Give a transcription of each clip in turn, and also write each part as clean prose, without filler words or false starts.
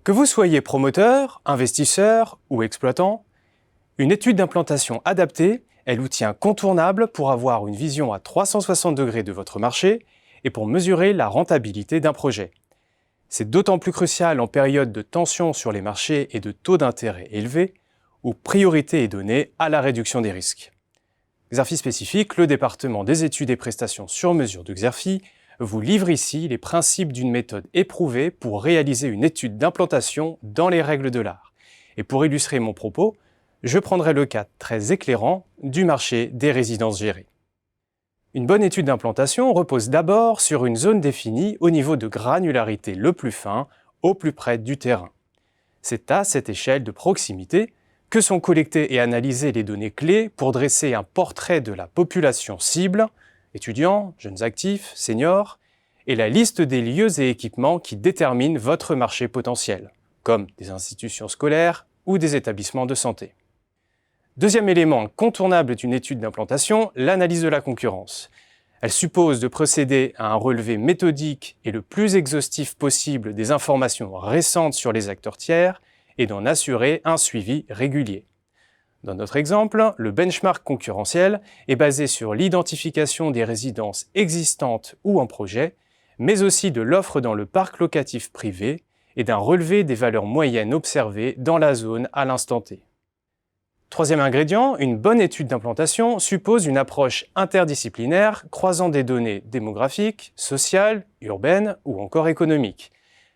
Que vous soyez promoteur, investisseur ou exploitant, une étude d'implantation adaptée est l'outil incontournable pour avoir une vision à 360 degrés de votre marché et pour mesurer la rentabilité d'un projet. C'est d'autant plus crucial en période de tension sur les marchés et de taux d'intérêt élevés, où priorité est donnée à la réduction des risques. Xerfi Spécifique, le département des études et prestations sur mesure de Xerfi, vous livre ici les principes d'une méthode éprouvée pour réaliser une étude d'implantation dans les règles de l'art. Et pour illustrer mon propos, je prendrai le cas très éclairant du marché des résidences gérées. Une bonne étude d'implantation repose d'abord sur une zone définie au niveau de granularité le plus fin, au plus près du terrain. C'est à cette échelle de proximité que sont collectées et analysées les données clés pour dresser un portrait de la population cible, étudiants, jeunes actifs, seniors, et la liste des lieux et équipements qui déterminent votre marché potentiel, comme des institutions scolaires ou des établissements de santé. Deuxième élément incontournable d'une étude d'implantation, l'analyse de la concurrence. Elle suppose de procéder à un relevé méthodique et le plus exhaustif possible des informations récentes sur les acteurs tiers et d'en assurer un suivi régulier. Dans notre exemple, le benchmark concurrentiel est basé sur l'identification des résidences existantes ou en projet, mais aussi de l'offre dans le parc locatif privé et d'un relevé des valeurs moyennes observées dans la zone à l'instant T. Troisième ingrédient, une bonne étude d'implantation suppose une approche interdisciplinaire croisant des données démographiques, sociales, urbaines ou encore économiques.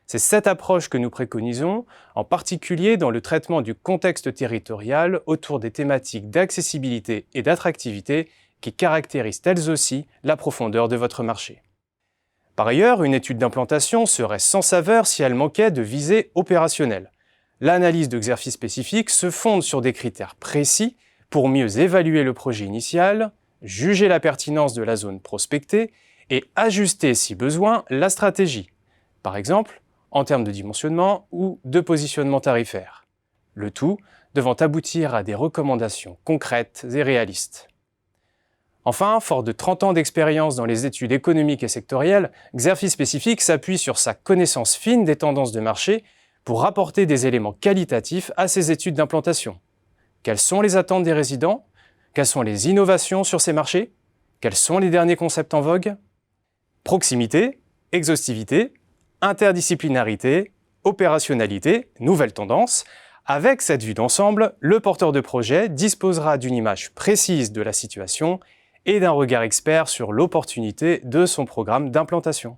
C'est cette approche que nous préconisons, en particulier dans le traitement du contexte territorial autour des thématiques d'accessibilité et d'attractivité qui caractérisent elles aussi la profondeur de votre marché. Par ailleurs, une étude d'implantation serait sans saveur si elle manquait de visée opérationnelle. L'analyse de Xerfi Spécifique se fonde sur des critères précis pour mieux évaluer le projet initial, juger la pertinence de la zone prospectée et ajuster, si besoin, la stratégie. Par exemple, en termes de dimensionnement ou de positionnement tarifaire. Le tout devant aboutir à des recommandations concrètes et réalistes. Enfin, fort de 30 ans d'expérience dans les études économiques et sectorielles, Xerfi Spécifique s'appuie sur sa connaissance fine des tendances de marché pour apporter des éléments qualitatifs à ces études d'implantation. Quelles sont les attentes des résidents? Quelles sont les innovations sur ces marchés? Quels sont les derniers concepts en vogue? Proximité, exhaustivité, interdisciplinarité, opérationnalité, nouvelles tendances. Avec cette vue d'ensemble, le porteur de projet disposera d'une image précise de la situation et d'un regard expert sur l'opportunité de son programme d'implantation.